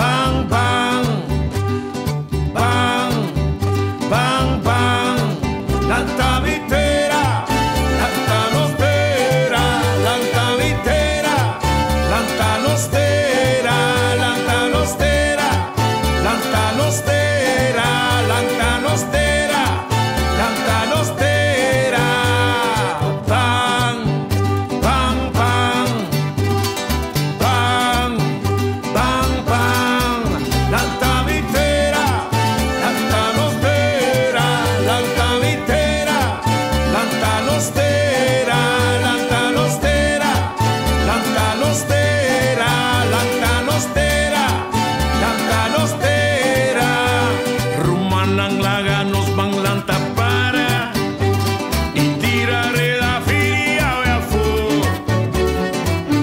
bang bang, bang bang bang, lanta vitera, lanta nostera, lanta vitera, lanta nostera, lanta nostera, lanta nostera, lanta nostera, lanta nostera, bang bang bang, bang bang bang, lanta vitera, lanta nostera, lanta vitera, lanta nostera, lanta nostera, lanta nostera, lanta nostera, lanta nostera, rumanang laga nos bang lanta para y tirare la filia a fu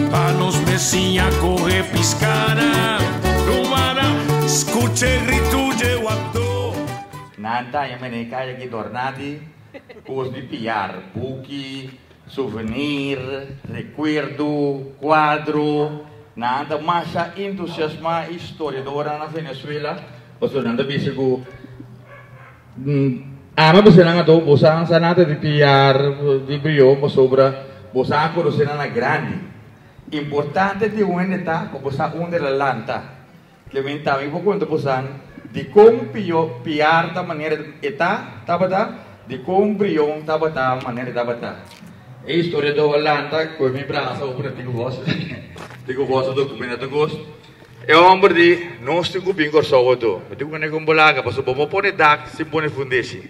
pa nos messia corre piscana rumana scuche rituje watto. Nanta yang mereka yang tornati, cos di piar, buki, souvenir, recuerdo, quadro, nanta massa entusiasma história da hora na Venezuela, pastor nanta bisa ko ama bisa nang ato bosang sanata di piar di brio sobra bosang ko do na grande. Importante di un'età, bosa unde la lanta. Clementava in poco bosang di compio piar da maniera età tabata di combrion tabata maniera tabata. E storia do lanta ko mi brasa opera digo vos documento gos. E ombre di non stigo bingo sodo. Mi dico ne gombolaga, passo bomo pone dak si pone fundesi.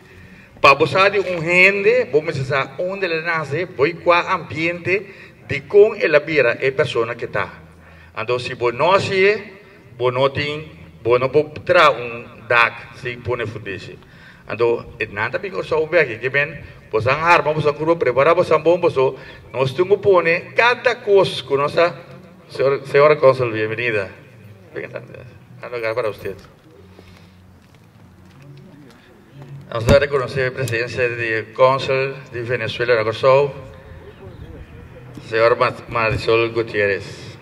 Pa bosadi un hende, bomo se sa onde la nase, poi qua ambiente di con e la birra e persona che sta. Ando si bonosie, bonotin, bono tra un dak si pone fundesi. Ando et nanta bingo so beke che ben posang arma posang kuro prepara posang bombo so nos tungo pone cada cos conosa señora cónsul bienvenida. Al lugar para usted. Vamos a reconocer la presencia del cónsul de Venezuela en Agosou, señor Marisol Gutiérrez.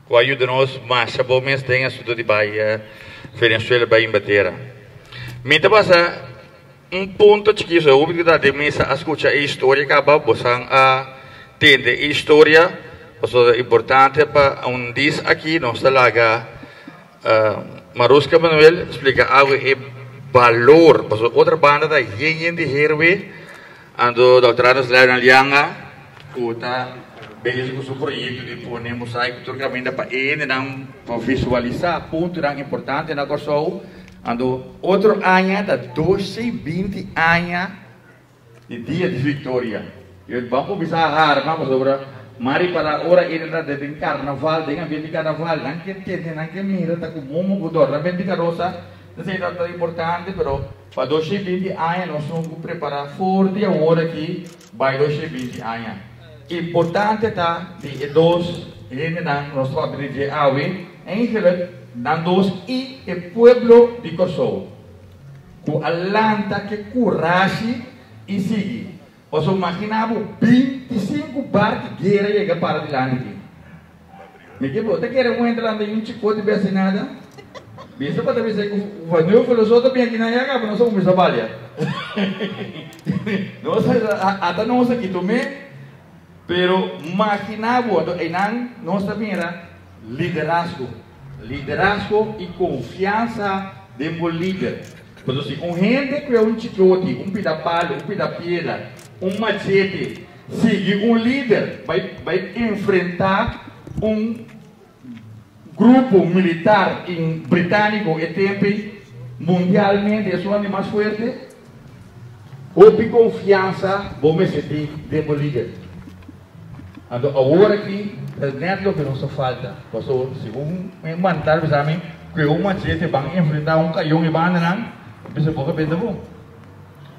Que ajuda-nos mais a bom mês tem assunto de Bahia, Venezuela, Bahia Batera. Mita passa ponto chiquito, eu vou dar de mesa a escutar a história que acaba bosang a entender a história. Isso é importante para diz aqui nossa laga Maruska Manuel explica algo é valor, porque outra banda da Yen de Herwe ando doutorados lá na Lianga, outra beleza com o projeto de pôr mosaico todo caminho para ele não para visualizar ponto tão importante na Corsou ando outro ano da 12-20 anos de dia de Vitória. Eu vamos bisa arma sobre mari para ora ini ada di carnaval dengan ambiente carnaval anche mira ta como budor ambiente carosa sei tanto importante però para 12-20 anos nós vamos preparar forte a hora aqui vai 12-20 anos importante tá de dos ele dan nós vamos abrir a awe em dan dos e o pueblo de Kosovo com alanta que coragem e sigue. Posso imaginar 25 barcos de guerra chega para de lá aqui. Me que você quer entrar lá em chicote bem assinada? Bisa para dizer que o vanil falou só também aqui na Yaga, mas nós somos trabalhar. Nós até nós aqui também, pero imaginava nós também era liderazgo e confiança de um líder. Mas assim, gente que é chicote, pidapalo, piedra, machete, sigue líder, vai enfrentar grupo militar britânico e tempo mundialmente é o homem mais forte. Houve confiança, vamos sentir de um líder. Agora aqui, é o que nos falta. Porque se mandar para mim, que machete vai enfrentar canhão e banda, bisa pouco bem bom.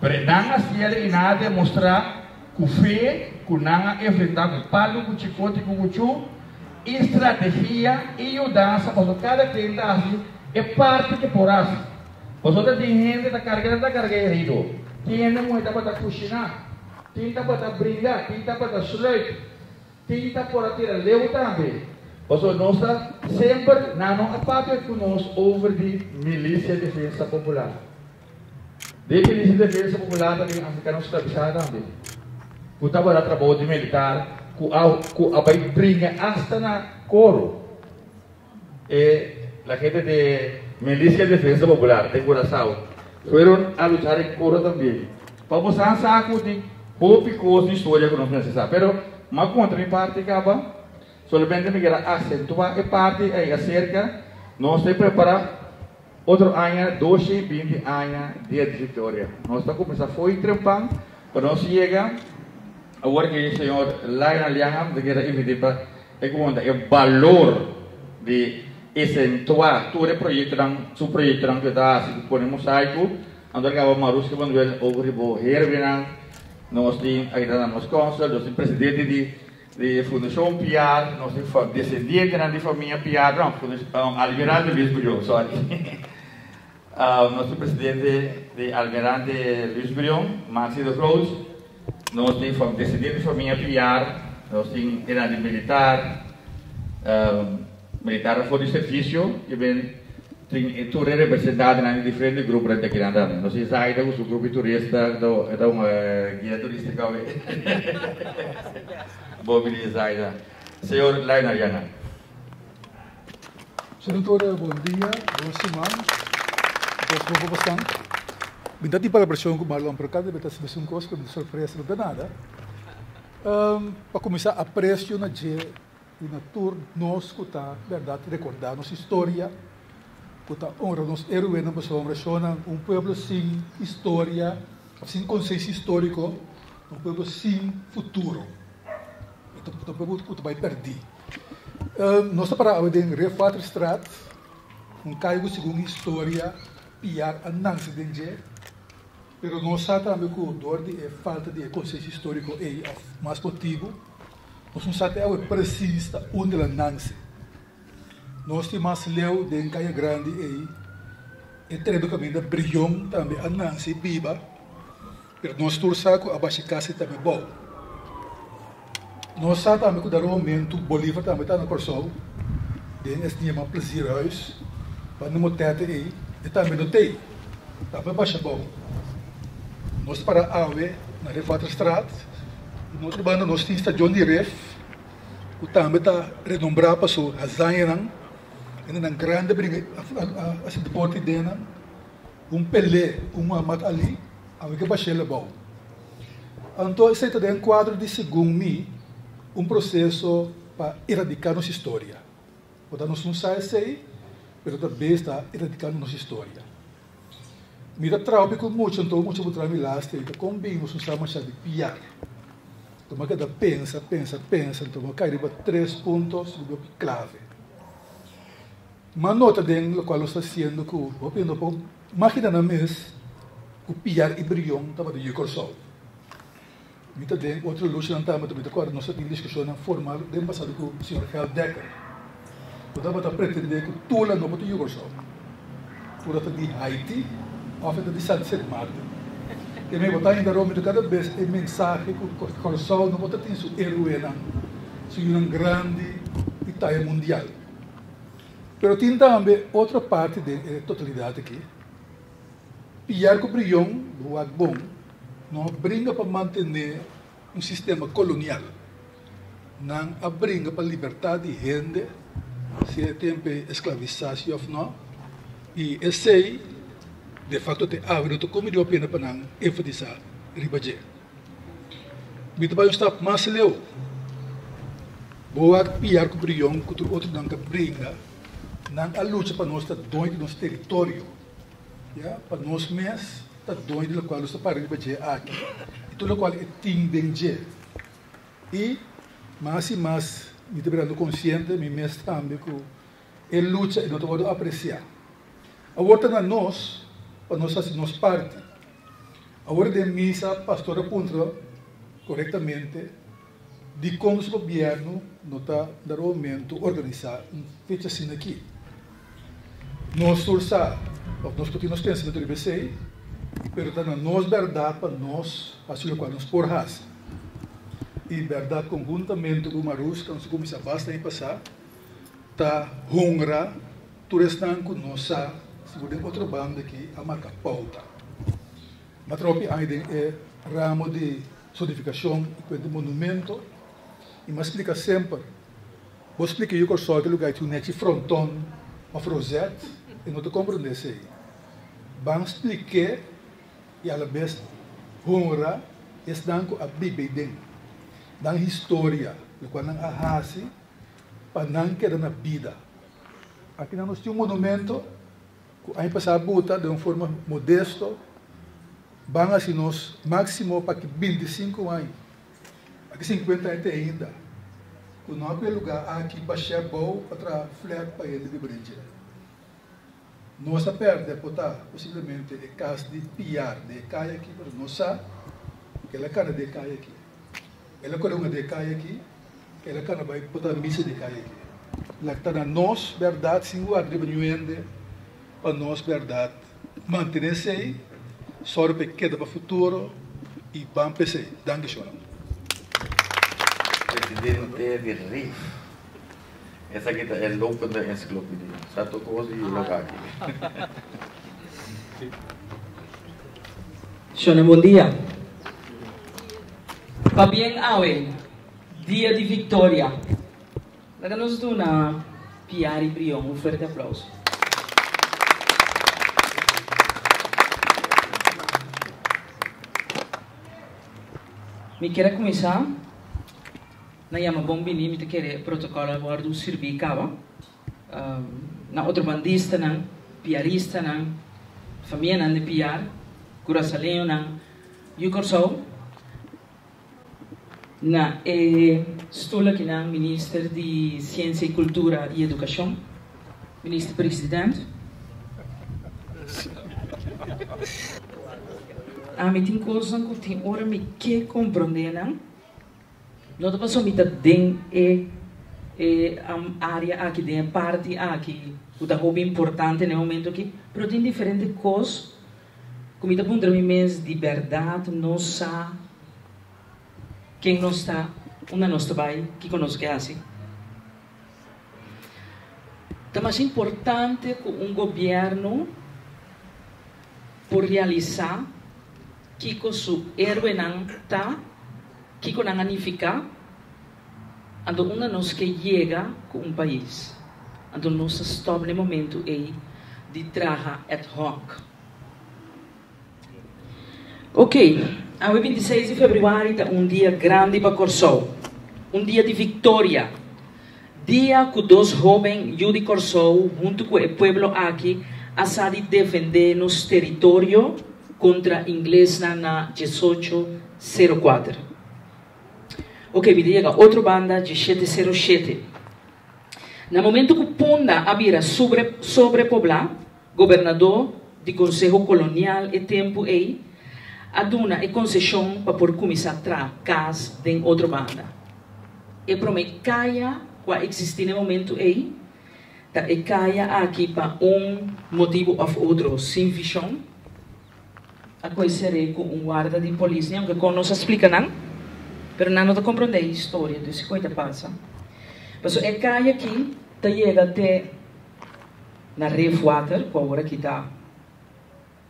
Pero nanga siya inade mostrar que fé, que nanga enfrentar com palo, com chicote, com cuchu, estratégia e dança, porque cada tenda assim é parte que por assim. Porque tem gente da carga herido, tem gente muito para cozinhar, tem para brincar, tem para slide, tem para tirar leu também. Also, nós sempre não aparte conosco over de Milícia de Defesa Popular. De Milícia de Defesa Popular também africanos escravizados também. Puta para trabalho de militar, que abai brinca hasta na coro. E la gente de Milícia de Defesa Popular de Curaçao fueron a luchar en coro também. Vamos a saco de poucos de história que nós necessitamos. Pero, mas contra mi parte acaba. Solamente me quero acentuar a parte aí acerca, nós temos preparado outro ano, 12, 20 anos de vitória. Nós estamos começando a foi trampando, para nós chegar, agora que o senhor Lionel Yangam, de que era evidente, é como o valor de acentuar todo o projeto, seu projeto que dá, se põe mosaico, andar que a Marus que quando ele over hervenang, nós temos aí da nossa consul, nós temos presidente de Fundação PR, nós temos descendente da família PR, não, Almirante Luiz Brion, sorry. Nós temos presidente de Almirante Luiz Brion, Maxi de Cruz, nós temos descendente da família PR, nós temos de militar, militar for de serviço, e bem, tem toda representada em diferentes grupos de aqui na Andana. Nós temos aí o grupo turista, é uma guia turística. Mobilizada. Senhor Lionel Yangam. Senadora, bom dia, boa semana. Boa bastante. Binta di para pressão com Marlon Procada, beta se um coisa com surpresa não nada. Para começar a preço na dia e na tour nós escutar verdade recordar nossa história, escutar honra nos heróis na pessoa povo sem história, sem conceito histórico, povo sem futuro. Então, o vai perder. Nós estamos em Refaterstraat, caigo segundo história, piar a Nancy Dengue, mas nós sabemos que o dor de falta de conceito histórico é mais motivo. Nós não sabemos preciso onde a Nancy. Nós temos mais leu de Caia Grande e treino caminho da Brion também a Nancy viva, mas nós torçamos a Bachicase também bom. Nós sabemos que no momento Bolívar também está no Corsol, nós tínhamos prazeres, para não ter aí, e também não tem, também baixa bom. Nós para a AVE, na Refaterstraat, no outro bando nós tínhamos estação de ref, que também está renombrado para a Zainang, e na grande briga, a deporte dela, Pelé, Muhammad Ali, a que baixa bom. Então, esse é um quadro de segundo mim, processo para erradicar nossa história. Portanto, nós não sabemos aí, mas também está erradicando nossa história. Me dá trauma com muito, então, muito para me lastre, então, como bem, nós não sabemos de piar. Então, cada pensa, então, cai para 3 pontos de clave. Uma nota dentro do qual nós estamos fazendo, que eu penso, imagina na mês, o piar e brilhão estava de Yukorsol. Mita den outro luxo não está muito agora nossa discussão formal den passado com o senhor Hel Decker. Eu estava a pretender que Tula não botou Yugoslav. Tula está de Haiti, ou está de Sunset Martin. E me botar ainda Roma de cada vez a mensagem que o Corsol não botou tem sua heroína, sua grande Italia mundial. Pero tem também outra parte da totalidade aqui. Pierre Coubrion, do Agbon, não brinca para manter sistema colonial. Não brinca para a liberdade de gente, se é tempo de escravização ou não. E esse, de facto, te abre o como a pena para não enfatizar ribaje. Me trabalho está mais leu. Boa Pierre Coubrion, que outro não brinca, não a luta para nós estar doido no nosso território. Para nós mesmos, está doido do qual nós estamos para aqui. E tudo o qual é tendência. E, mais e mais, me trabalhando consciente, me mesmo também, que ele luta e não pode apreciar. Agora, na nós, para nós fazer nossa parte. Agora, de missa, pastor aponta corretamente de como o governo não está, no momento, organizar fecha assim aqui. Nós torçamos, nós continuamos pensando no IBC, mas está na nossa verdade para nós, assim o qual nos porras. E verdade conjuntamente com o Marus, que nós começamos a passar, tá honra, turistan com nossa, segura outra banda aqui, a marca pauta. Mas tropi ainda é ramo de solidificação e de monumento, e me explica sempre, vou explicar eu só que lugar que o net fronton, a frozet, e não te compreender isso aí. Vamos explicar, e a vez, honra, estão com a Bíblia, da história, quando a raça, para não quedar na vida. Aqui nós temos um monumento, que a gente passa a botar de uma forma modesta, vamos assim, nós máximo para que 25 anos, aqui 50 anos ainda, que não há aquele lugar aqui para chegar para flat para ele de brincar. Nós perdemos, possivelmente, é caso de piar, de cair aqui, mas nós sabemos que ela cana de cair aqui. Ela coluna de cair aqui, ela cana vai botar missa de cair aqui. Ela está na nossa verdade, sem o adribuindo, a nossa verdade. Manter-se aí, só para que quede para o futuro e vamos pensar. Danke schön. Presidente Virri. Essa aqui é louca da enciclopédia. Só tocou e local aqui. Senhor, bom dia. Fabián Awe, dia de vitória. Laga nós do na Piari Brion, um forte aplauso. Me quero começar. Na yama bombini me te querer protocolo agora do servir cava. Na outro bandista não, piarista não, família não de piar, curaçalenho não, e o corso na estou aqui na Ministro de Ciência e Cultura e Educação, Ministro Presidente. Me tem coisa que tem hora me que compreender não. Não te passou muito bem a área aqui, a parte aqui, o da hobby importante no momento aqui, mas tem diferentes coisas, como está ponto mais de verdade, não sabe quem não está, onde nós trabalhamos, que conosco é assim. É mais importante que governo por realizar que o seu herói não está que com a unificar, ando uma nós que chega com país, ando nós stop no momento aí de trabalhar ad hoc. Ok, a 26 de fevereiro é dia grande para Corsou, dia de vitória, dia que os jovens de Corsou, junto com o povo aqui, a defender nosso território contra inglês na 1804. Ok, me diga, outra banda de 707. No momento que Punda havia sobrepoblado, governador do Conselho Colonial e tempo aí, aduna a concessão para por começar a trazer casa de outra banda. E promete caia, que existe no momento aí, e caia aqui para motivo ou outro, sem visão, a coisa seria com guarda de polícia, que conosco explica não? Pero não está compreendendo a história desse coisa passa. Mas é cai aqui, tá chega até na Reefwater, que agora aqui está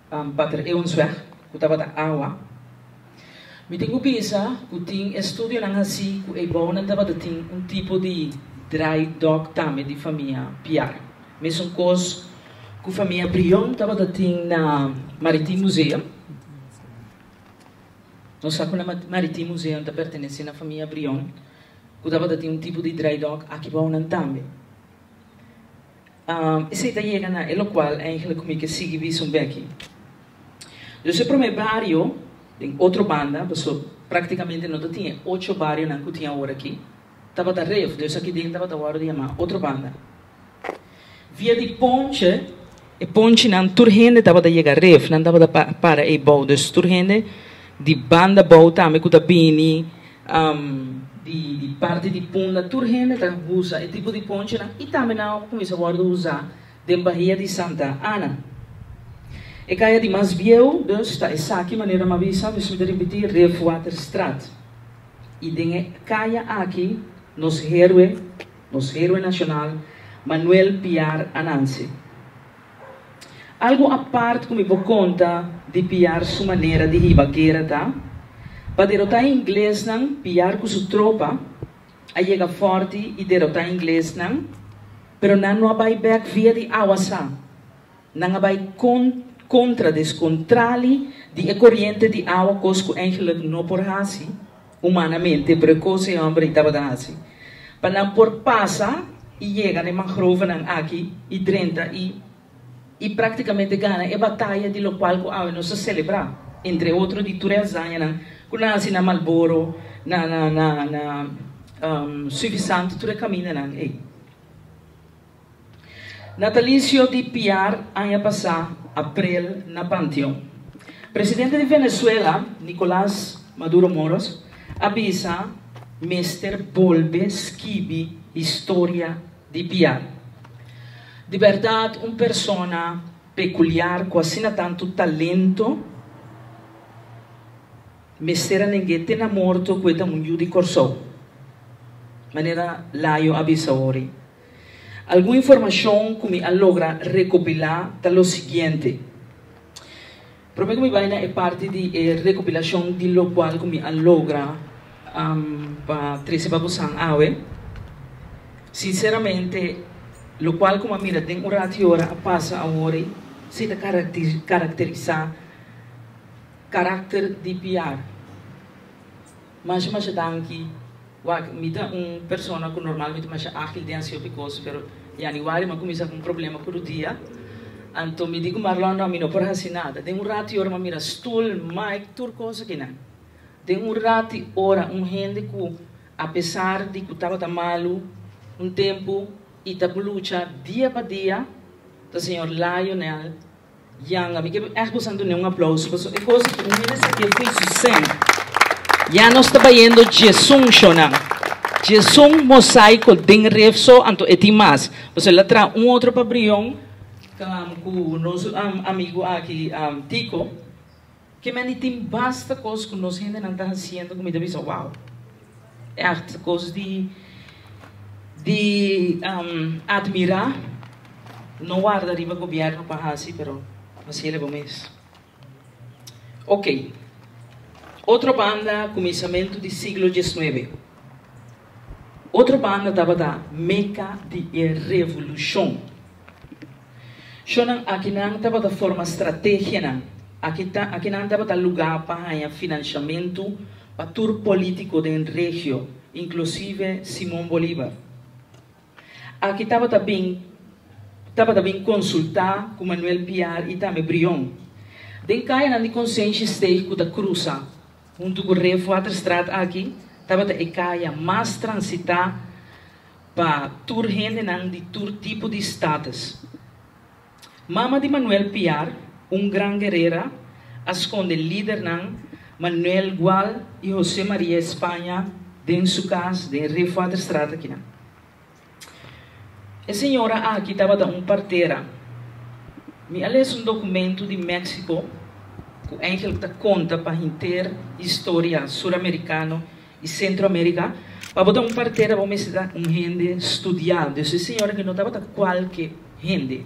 para Eonsweg, que estava da água. Me tenho que pensar que tem estudo não assim, que é bom não estava tem tipo de dry dock também de família Piar. Mesmo coisa que a família Brion estava tem na Maritime Museum. Nós sabemos que o Maritime Museum pertence à família Brion, que estava ter tipo de dry dock aqui para também. Esse daí é o qual eigenlijk como que sigue visum aqui. Então, o primeiro barrio, tem outra banda, praticamente não tinha 8 barrios que tinha agora aqui. Estava da Ref, então aqui dentro estava da hora de chamar outra banda. Via de ponte, e ponte não turgente estava da chegar Ref, não estava para e bom, então turgente de banda boa também com a bini, de parte de Punda, turgente também usa, e tipo de ponte, e também não começa a usar de Bahia de Santa Ana. E caia de mais viu, dus está essa aqui maneira uma visa, mas me repetir Reefwaterstraat. E de caia aqui nos herói nacional, Manuel Piar Anansi. Algo a parte que me vou contar de Piar sua maneira de ribaqueira, tá? Para derrotar inglês não, Piar com sua tropa, a chega forte e derrotar inglês não, pero não vai back via de Awasa, não vai contra descontrole de corrente de água cosco eigenlijk não por hasi, humanamente, precoce homem estava da hasi. Para não por passa e chega na mangrove não aqui e 30 e praticamente ganha a batalha de lo qual nós se celebrar, entre outros de Turezanha não, que nasce na Malboro, na Suivissanto, tudo caminha não, Natalício de Piar, ano passado, abril, na Panteão. Presidente de Venezuela, Nicolás Maduro Moros, avisa Mr. Volve Skibi História de Piar. De verdade, uma pessoa peculiar, com assim tanto talento, Mr. ninguém tem morto com um Yudi Corso. Maneira laio avisa ori. Alguma informação que me logra recopilar é o seguinte. Prometo que me vai na parte de recopilação de lo qual que me logra para 13 babusang awe. Sinceramente, lo qual como mira tem urati ora passa a ori se da caracterizar caráter de Piar. Mas danki mita persona que normalmente mais ágil de ansio picos, pero yani wari ma começa com problema por dia. Então me digo Marlon não me não por nada. Tem rati ora mira stool, mic, tur coisa que não. Tem rati ora gente que apesar de que estava malo tempo e tá luta dia para dia, o senhor Lionel Yang, amigo, é gostando de aplauso, porque é coisa que aqui foi sucesso. Já nós está vendo Jesus chonang. Jesus mosaico ding refso anto etimas. Você lá tra outro pabrião com o nosso amigo aqui Tico, que me tem basta coisa que nós ainda não está fazendo como deve ser. Wow. É arte coisa de admirar. Não guarda riba governo para assim, pero assim ele vamos. Ok. Outra banda, começamento do século XIX. Outra banda estava da Meca de Revolução. Aqui não estava da forma estratégica, aqui não estava da lugar para financiamento para tour político da região, inclusive Simão Bolívar. Aqui estava também consultar com Manuel Piar e também Brion. Den caia na consciência esteve da cruza. Junto com o Refoaterstraat aqui, estava a caia mais transitar para tur gente de tur tipo de status. Mama de Manuel Piar, grande guerreira, esconde líder Manuel Gual e José Maria Espanha, dentro sua casa, de Refoaterstraat aqui. A senhora aqui estava parteira. Me aliás documento de México, que eigenlijk conta para ter história sul-americana e centro-americana, para botar parteira, vamos dar gente estudado. Essa senhora que não estava qualquer gente.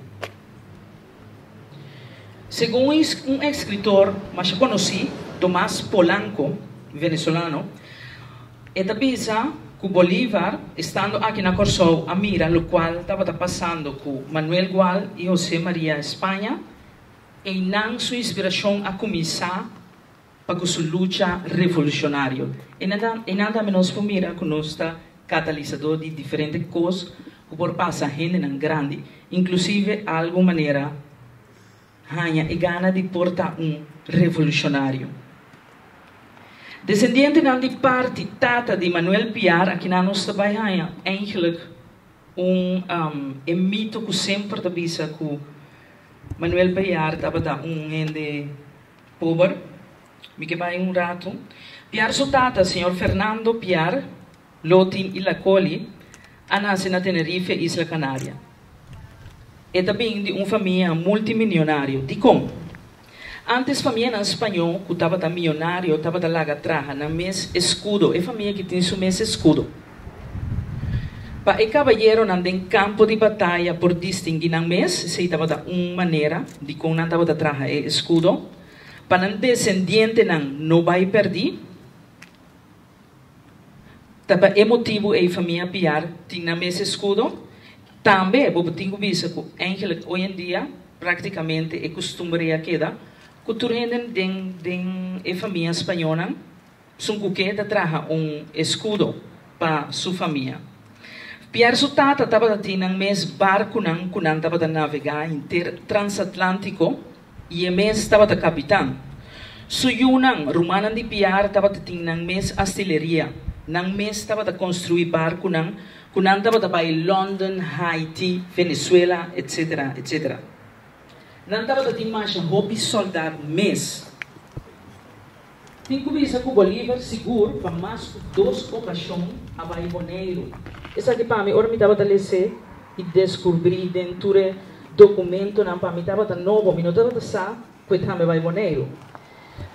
Segundo escritor, mas eu conheci, Tomás Polanco, venezolano, ele pensa que Bolívar, estando aqui na Corsou, a mira, o qual estava passando com Manuel Gual e José Maria Espanha, e não sua inspiração a começar para sua luta revolucionária. E nada menos para mira que nós está catalisador de diferentes coisas que por passar gente grande, inclusive de alguma maneira, ganha e gana de portar revolucionário. Descendente de parte tata de Manuel Piar, aqui na nossa bairro, eigenlijk mito que sempre te bisa que Manuel Piar estava gente pobre, me que vai rato. Piar sua tata, senhor Fernando Piar, Lotin e Lacoli, nasce na Tenerife, Isla Canária. E também de família multimilionária. De como? Antes, família espanhol, que estava milionário, estava lá atrás, na mês escudo. É família que tem seu mês escudo. Pa e caballero nanda em campo de batalha por distinguir ang mes, se estava da maneira de como não estava da traja e escudo, para não descendiente não vai perder. Tapa emotivo e família piar tinha mes escudo. Também, vou tenho visto que eigenlijk hoje em dia praticamente é costume a queda, cultura den e família espanhola, são que da traja escudo para sua família. Piar su tata estava tinang mes barco nang kunan estava da navegar transatlântico e mes estava da capitão. Su yunang rumanan di Piar estava tinang mes artilharia, nang mes estava da construir barco nang kunan estava da by London, Haiti, Venezuela, etc, etc. Nang estava da tin mais hobby soldado mes. Tinha visa que o Bolívar seguro para mais duas ocasiões a Baiboneiro. Essa aqui para mim, ora me estava a ler e descobrir dentro do documento, não para mim estava a novo, me não estava a sa, que também Baiboneiro.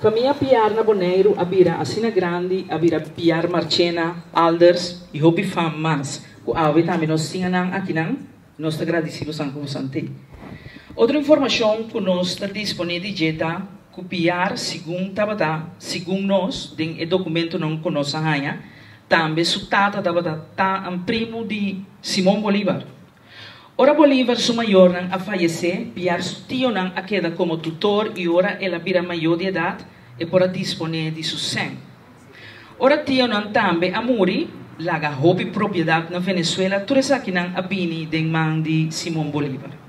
Família Piar na Boneiro, a vira Assina Grande, a vira Piar Marchena, Alders e hobby fam mais. Que a ver também nós tínhamos aqui não, nós estamos agradecidos a você. Outra informação que nós está disponível de jeta copiar segundo nós, o documento não conosco ainda, também su tata estava primo de Simão Bolívar. Ora Bolívar, su maior, a falecer, piar su tio a queda como tutor e ora ela vira maior de idade e para disponer de su sangue. Ora tio também a muri, laga hobby propriedade na Venezuela, tudo isso aqui a bini de man de Simão Bolívar.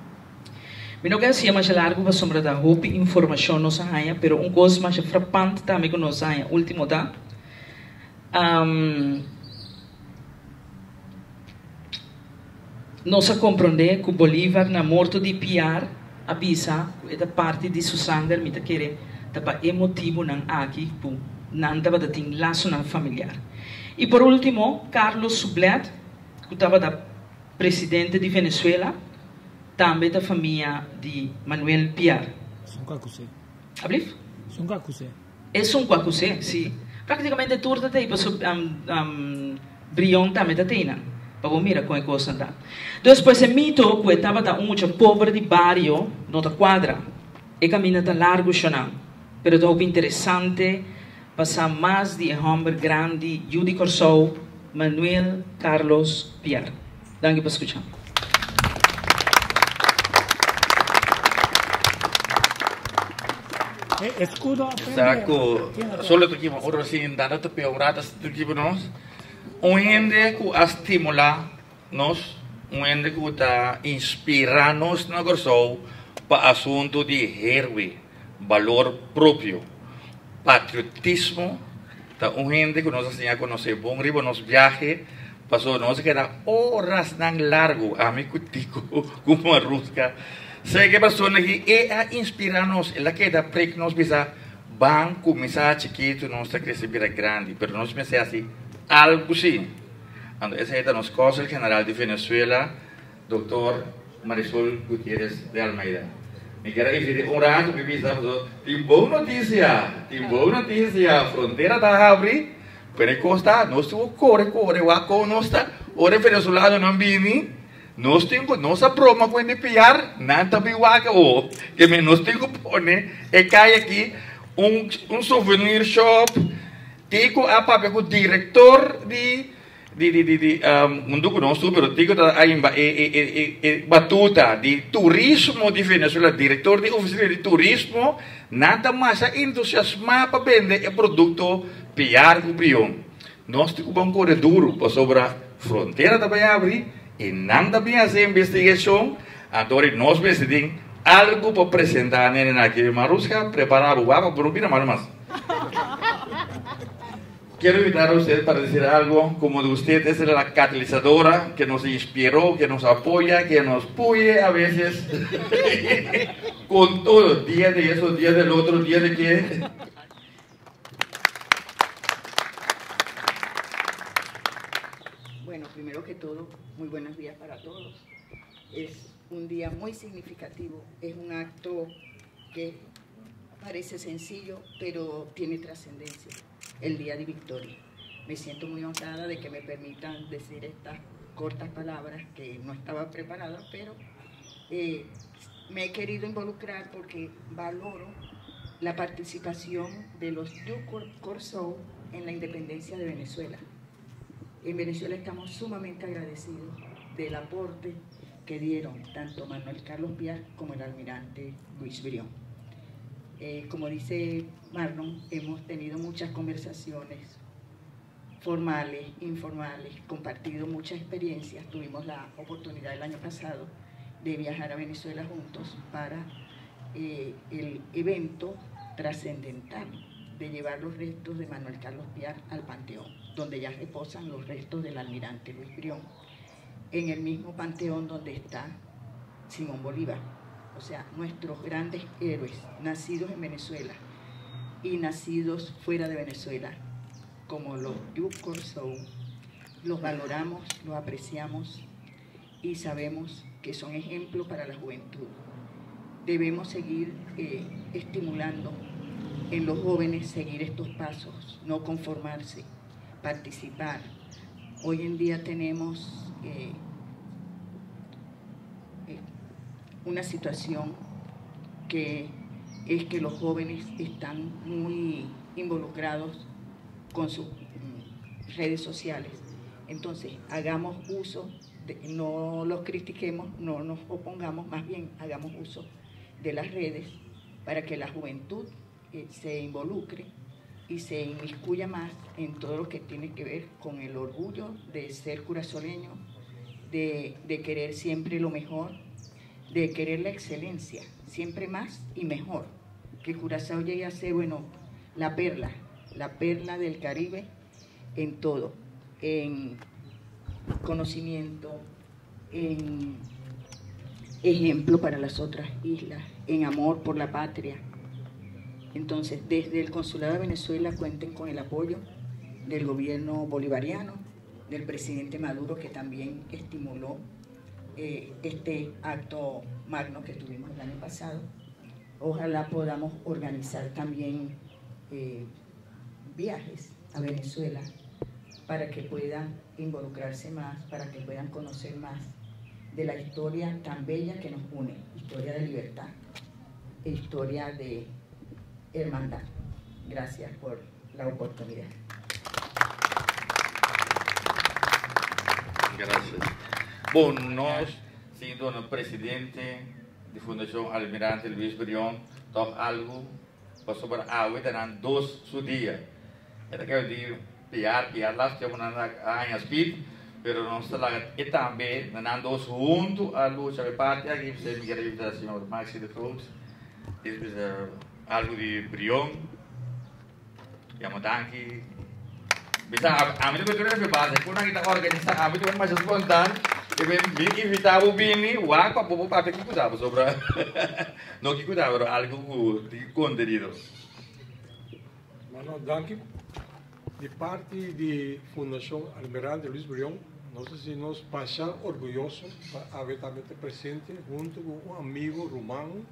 Não quero ser mais largo para sombra da roupa informação não saia, pero coisa mais frappante também que nós saia, último da. Nós compreender que o Bolívar na morte de Piar avisa que é parte de sua sangue, me querer, tapa emotivo não aqui, por não tava da tem laço não familiar. E por último, Carlos Sublet, que estava da presidente de Venezuela. Também da família de Manuel Piar. São Cacusé. Ablif? São Cacusé. É São Cacusé, sim. Praticamente tudo tem para Brion também da Tina. Para mira com a coisa da. Depois é mito que estava da muito pobre de barrio, nota quadra. E caminha da largo chão. Pero é interessante passar mais de homem grande, Judy Corsou, Manuel Carlos Piar. Danke por escutar. Escudo. Saco, solo tu kimo oro sin dana tu peoratas tu kimo nos. Ende ku estimula nos, ende ku ta inspira nos na gorso pa asunto de héroe, valor propio, patriotismo. Ta ende ku nos enseña a conocer bom ribo nos viaje, pasó nos queda horas tan largo a mi cutico como a rusca. Sei que persona que é a inspirar-nos, ela queda para que nós bisa bang começar chiquito, nós está crescendo grande, pero nós pensamos assim, algo sim. Então, essa é a nossa Consul General de Venezuela, Dr. Marisol Gutierrez de Almeida. Me quero dizer, rato que bisa, tem boa notícia, fronteira está abre, pero costa, nós temos corre, o nós está, ora venezuelano não vini. Nós temos nossa proma com ele piar, não também o que nós temos que pôr, e cai aqui souvenir shop, tico a papel com o diretor mundo conosco, pero tico a batuta de turismo de Venezuela, diretor de oficina de turismo, nada mais entusiasmado para vender o produto piar com Brion. Nós temos um corredor duro para sobre a fronteira também abrir. E não também fazer investigação, então nós decidimos algo para apresentar na Marusca, preparar o água para ouvir mais. Quero invitar a usted para dizer algo, como de usted es la catalizadora que nos inspiró, que nos apoya, que nos puye a veces, con todo, día de eso, día del otro, día de qué. Bueno, primero que todo, muy buenos días para todos. Es un día muy significativo, es un acto que parece sencillo, pero tiene trascendencia, el Día de Victoria. Me siento muy honrada de que me permitan decir estas cortas palabras que no estaba preparada, pero me he querido involucrar porque valoro la participación de los Youth Corso en la independencia de Venezuela. En Venezuela estamos sumamente agradecidos del aporte que dieron tanto Manuel Carlos Piar como el almirante Luis Brión. Como dice Marlon, hemos tenido muchas conversaciones formales, informales, compartido muchas experiencias. Tuvimos la oportunidad el año pasado de viajar a Venezuela juntos para el evento trascendental de llevar los restos de Manuel Carlos Piar al Panteón, donde ya reposan los restos del almirante Luis Brión, en el mismo panteón donde está Simón Bolívar. O sea, nuestros grandes héroes, nacidos en Venezuela y nacidos fuera de Venezuela, como los Youth Corso, los valoramos, los apreciamos y sabemos que son ejemplos para la juventud. Debemos seguir estimulando en los jóvenes, seguir estos pasos, no conformarse, participar. Hoy en día tenemos una situación que es que los jóvenes están muy involucrados con sus redes sociales. Entonces, hagamos uso, no los critiquemos, no nos opongamos, más bien hagamos uso de las redes para que la juventud se involucre y se inmiscuya más en todo lo que tiene que ver con el orgullo de ser curazoleño, de querer siempre lo mejor, de querer la excelencia, siempre más y mejor. Que Curazao llegue a ser, bueno, la perla del Caribe en todo, en conocimiento, en ejemplo para las otras islas, en amor por la patria. Entonces, desde el Consulado de Venezuela cuenten con el apoyo del gobierno bolivariano, del presidente Maduro, que también estimuló este acto magno que tuvimos el año pasado. Ojalá podamos organizar también viajes a Venezuela para que puedan involucrarse más, para que puedan conocer más de la historia tan bella que nos une, historia de libertad e historia de hermandad. Gracias por la oportunidad. Gracias. Bom, nós, sendo o presidente da Fundação Almirante Luis Brión, toch algo para sobre a água, dan dois su dia. Era que eu digo, piar, lá temos na speed, pero nós e também dan dois junto a luta de parte aqui, você me quer evitar assim, o Maxi de Troops, isso é algo de Brión, e a Modanki. Bisa, kami itu betul betul bebas. Kuna kita organisasi kami itu masih spontan. Bem invitava o Bini, o Aqua, o papo que cuidava sobre, não que cuidava, algo de conteúdo. Mano, danke. De parte da Fundação Almirante Luis Brión, nós nos passamos orgulhosos para haver também presente junto com um amigo romano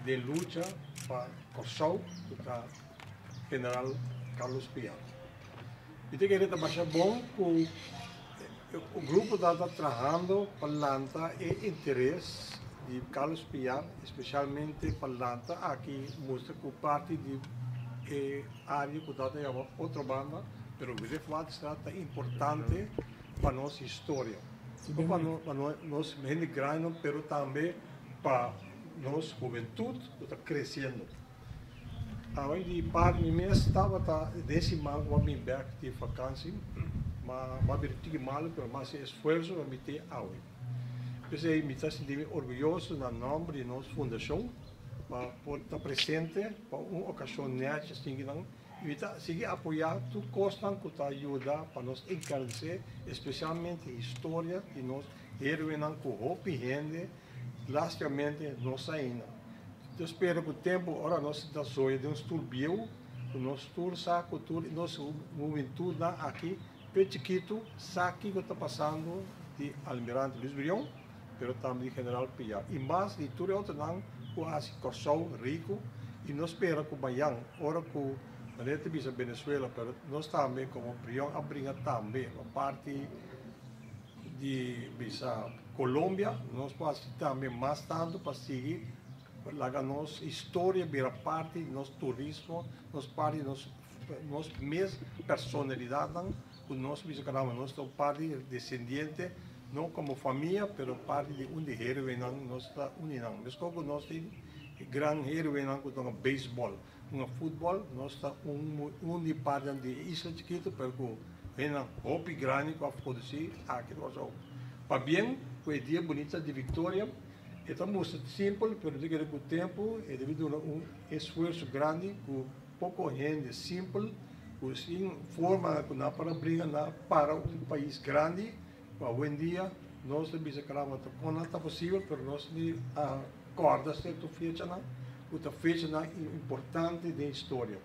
de luta para Corso, o General Carlos Piar. E te queria também bom com o grupo está trabalhando para lançar o interesse de Carlos Piar, especialmente para lançar aqui mostra que parte de área que está chamando outra banda, mas o Greflat está importante para nossa história, para nós gente grande, mas também para nossa juventude que está crescendo. Além de parte de mês estava decimal com a minha back de vacância, mas bertigo mal, mas esforço para me ter água. Pensei me está sentindo orgulhoso no nome de nossa fundação, para estar presente para uma ocasião nessa assim e está seguir apoiar tudo constante que está ajuda para nós encarecer, especialmente a história de nós heroínas com roupa e rende, lastimamente nossa ainda. Eu espero que o tempo, agora nós estamos de um turbio, o nosso tour saco, nosso movimento aqui, pequeno, saque que está passando de Almirante Luis Brión, mas também de General Piar. E mais de tudo outro não, quase Corso, rico, e nós esperamos que o Bayan, agora que o Manete bisa Venezuela, mas nós também como Brión abringa também a parte de Colômbia, nós passamos também mais tanto para seguir a nossa história, vira parte do nosso turismo, nossa parte, nossa mesma personalidade, o nosso biscarama, nossa parte descendente, não como família, mas parte de onde vem nossa união. Mas como nós temos grande heroína com o beisebol, o futebol, nós estamos onde parte de isla chiquita, porque vem um hopi grande para produzir aqui no Brasil. Para bem, foi dia bonito de Vitória. Estamos simples, mas devido ao tempo, é devido a esforço grande, com pouco gente simples, com forma para brigar para um país grande. Para hoje em dia, nós temos que fazer possível, mas nós acordamos certa fecha, outra fecha importante da história.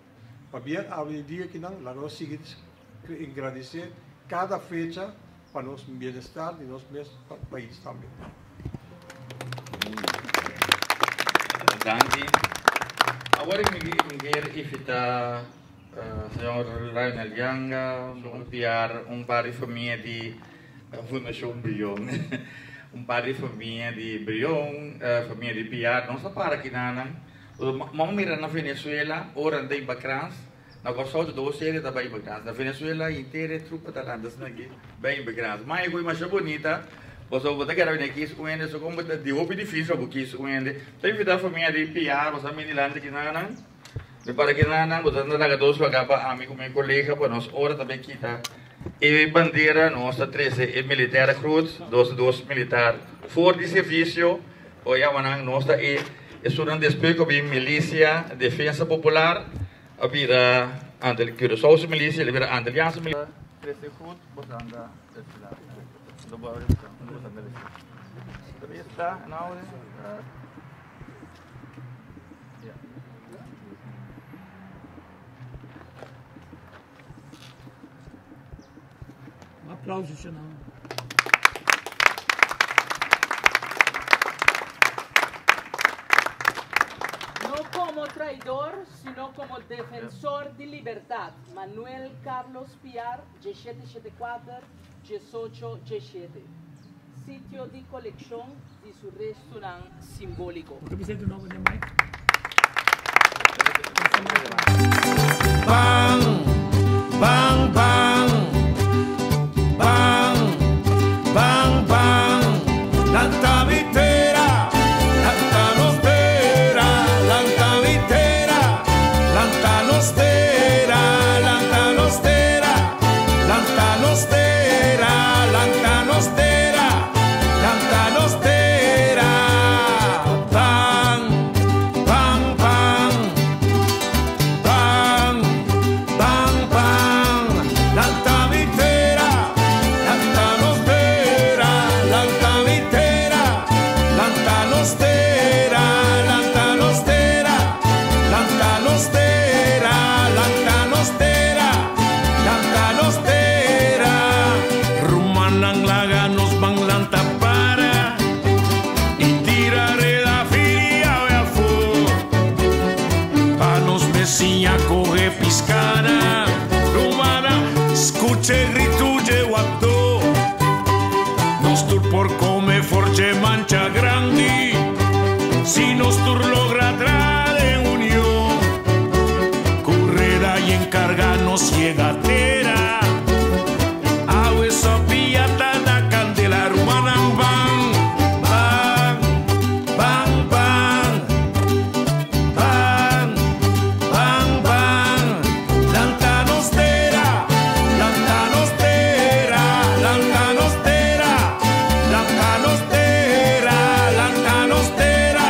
Para bem, há um dia que nós seguimos agradecer cada fecha para nosso bem-estar e nosso país também. Danke. Agora eu quero invitar o senhor Lionel Yanga a enviar par de família de Fundação Brion, par de família de Brion, família de Piar, não só para aqui na mira na Venezuela, ora tem bacrans, na Costa do Doce da bem bacrans, na Venezuela inteira trupa da landas aqui bem bacrans, mas eu mais bonita. Você vai ter que aqui com ele, só como de hoje difícil porque isso com ele. Tem que dar família de piar, você me dilante que nada. Me para que nada, você não dá dois para cá, amigo meu colega, para nós hora também kita. E bandeira nossa 13 é militar cruz, dos militar for de serviço, ou já manang nossa é um despejo de milícia, defesa popular, a vida ante o que os milícia, a vida ante aliança militar. 13 cruz, você anda está na hora. Um aplauso, senhor. No como traidor, sino como defensor de libertad. Manuel Carlos Piar, G774, G8, G7. Sitio de colección y su restaurante simbólico. Bang, bang, bang, bang, bang, bang, l'alta vitera, l'alta nostera, l'alta vitera, l'alta nostera, l'alta nostera, l'alta nostera, l'alta nostera, l'alta nostera, bang, bang, bang, bang, bang, bang, l'alta vitera, l'alta nostera, l'alta vitera, l'alta nostera, l'alta nostera, l'alta nostera, l'alta nostera, l'alta nostera, rumanang laganos bang lanta para y tirare la filia a fu panos messia corre piscana rumana scuche ritugge guatto nostur por come forge mancha grandi si nostur logra trare unión correra y encarganos llegatera awe sopiata da candela rumana bang bang bang bang bang bang bang l'alta nostera, l'alta nostera, l'alta nostera, l'alta nostera, l'alta nostera,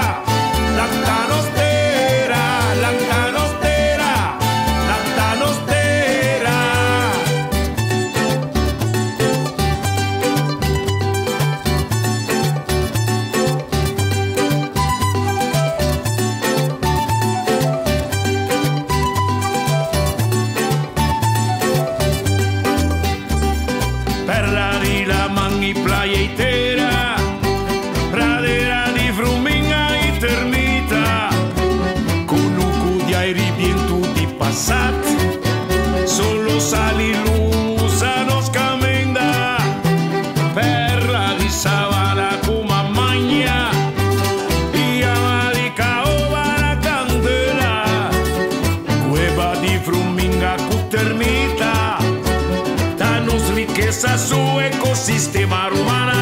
l'alta nostera, l'alta nostera, l'alta nostera. Perla di la mangi playa intera, pradera di fruminga eternita, con un di ripiento di passat, solo sali lusa nos camenda, per su ecosistema romana